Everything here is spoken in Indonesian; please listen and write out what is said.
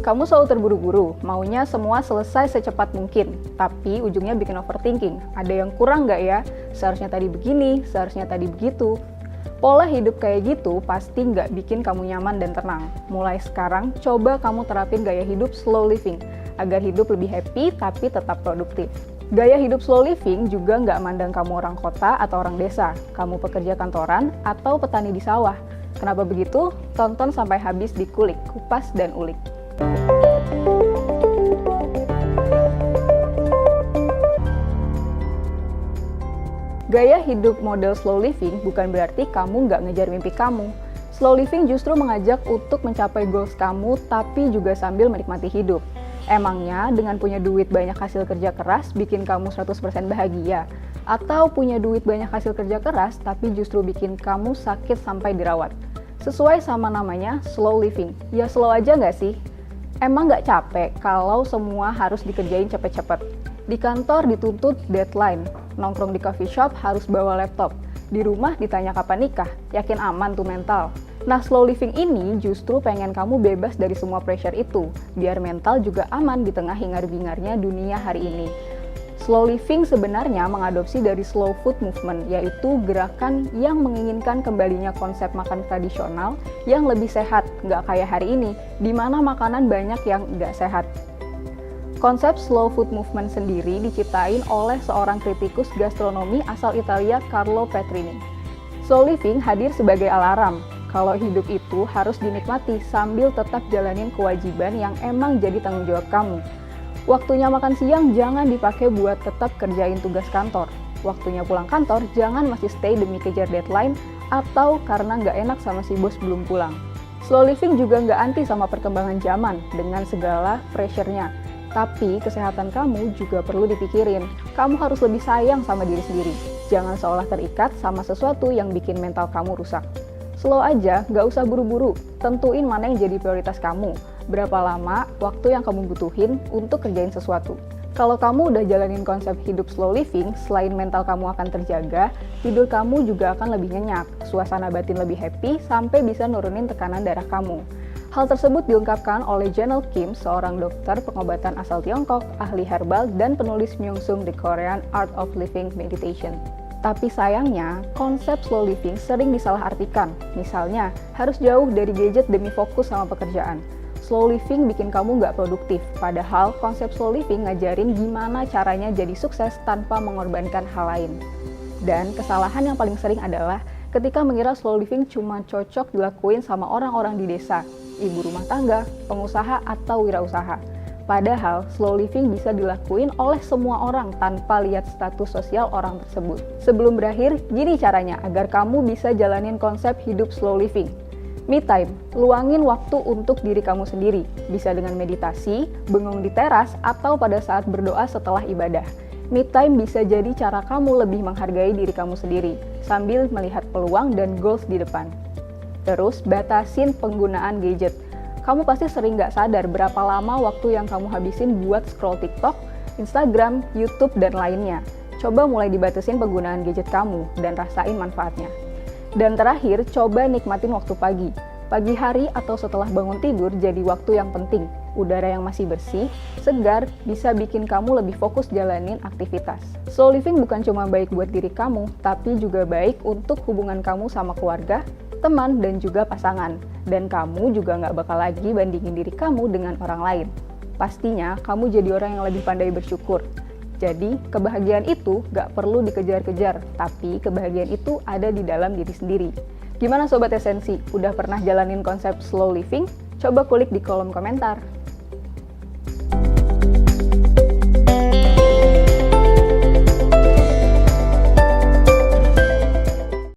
Kamu selalu terburu-buru, maunya semua selesai secepat mungkin, tapi ujungnya bikin overthinking. Ada yang kurang nggak ya? Seharusnya tadi begini, seharusnya tadi begitu. Pola hidup kayak gitu pasti nggak bikin kamu nyaman dan tenang. Mulai sekarang, coba kamu terapin gaya hidup slow living, agar hidup lebih happy tapi tetap produktif. Gaya hidup slow living juga nggak mandang kamu orang kota atau orang desa, kamu pekerja kantoran atau petani di sawah. Kenapa begitu? Tonton sampai habis di Kulik, Kupas dan Ulik. Gaya hidup model slow living bukan berarti kamu nggak ngejar mimpi kamu. Slow living justru mengajak untuk mencapai goals kamu, tapi juga sambil menikmati hidup. Emangnya dengan punya duit banyak hasil kerja keras bikin kamu 100% bahagia? Atau punya duit banyak hasil kerja keras tapi justru bikin kamu sakit sampai dirawat? Sesuai sama namanya, slow living. Ya slow aja nggak sih? Emang nggak capek kalau semua harus dikerjain cepet-cepet? Di kantor dituntut deadline, nongkrong di coffee shop harus bawa laptop, di rumah ditanya kapan nikah, yakin aman tuh mental. Nah, slow living ini justru pengen kamu bebas dari semua pressure itu, biar mental juga aman di tengah hingar-bingarnya dunia hari ini. Slow living sebenarnya mengadopsi dari slow food movement, yaitu gerakan yang menginginkan kembalinya konsep makan tradisional yang lebih sehat, nggak kayak hari ini, di mana makanan banyak yang nggak sehat. Konsep slow food movement sendiri diciptain oleh seorang kritikus gastronomi asal Italia, Carlo Petrini. Slow living hadir sebagai alarm, kalau hidup itu harus dinikmati sambil tetap jalanin kewajiban yang emang jadi tanggung jawab kamu. Waktunya makan siang jangan dipakai buat tetap kerjain tugas kantor. Waktunya pulang kantor jangan masih stay demi kejar deadline atau karena nggak enak sama si bos belum pulang. Slow living juga nggak anti sama perkembangan zaman dengan segala pressure-nya. Tapi kesehatan kamu juga perlu dipikirin. Kamu harus lebih sayang sama diri sendiri. Jangan seolah terikat sama sesuatu yang bikin mental kamu rusak. Slow aja, nggak usah buru-buru. Tentuin mana yang jadi prioritas kamu. Berapa lama waktu yang kamu butuhin untuk kerjain sesuatu. Kalau kamu udah jalanin konsep hidup slow living, selain mental kamu akan terjaga, tidur kamu juga akan lebih nyenyak, suasana batin lebih happy, sampai bisa nurunin tekanan darah kamu. Hal tersebut diungkapkan oleh Janelle Kim, seorang dokter pengobatan asal Tiongkok, ahli herbal, dan penulis Myung-sung The Korean Art of Living Meditation. Tapi sayangnya, konsep slow living sering disalahartikan. Misalnya, harus jauh dari gadget demi fokus sama pekerjaan. Slow living bikin kamu nggak produktif, padahal konsep slow living ngajarin gimana caranya jadi sukses tanpa mengorbankan hal lain. Dan kesalahan yang paling sering adalah ketika mengira slow living cuma cocok dilakuin sama orang-orang di desa, ibu rumah tangga, pengusaha, atau wirausaha. Padahal, slow living bisa dilakuin oleh semua orang tanpa lihat status sosial orang tersebut. Sebelum berakhir, gini caranya agar kamu bisa jalanin konsep hidup slow living. Me time, luangin waktu untuk diri kamu sendiri. Bisa dengan meditasi, bengong di teras, atau pada saat berdoa setelah ibadah. Me time bisa jadi cara kamu lebih menghargai diri kamu sendiri, sambil melihat peluang dan goals di depan. Terus, batasin penggunaan gadget. Kamu pasti sering nggak sadar berapa lama waktu yang kamu habisin buat scroll TikTok, Instagram, YouTube, dan lainnya. Coba mulai dibatasin penggunaan gadget kamu dan rasain manfaatnya. Dan terakhir, coba nikmatin waktu pagi. Pagi hari atau setelah bangun tidur jadi waktu yang penting. Udara yang masih bersih, segar, bisa bikin kamu lebih fokus jalanin aktivitas. Slow living bukan cuma baik buat diri kamu, tapi juga baik untuk hubungan kamu sama keluarga, teman, dan juga pasangan. Dan kamu juga nggak bakal lagi bandingin diri kamu dengan orang lain. Pastinya, kamu jadi orang yang lebih pandai bersyukur. Jadi, kebahagiaan itu nggak perlu dikejar-kejar, tapi kebahagiaan itu ada di dalam diri sendiri. Gimana Sobat Esensi? Udah pernah jalanin konsep slow living? Coba kulik di kolom komentar.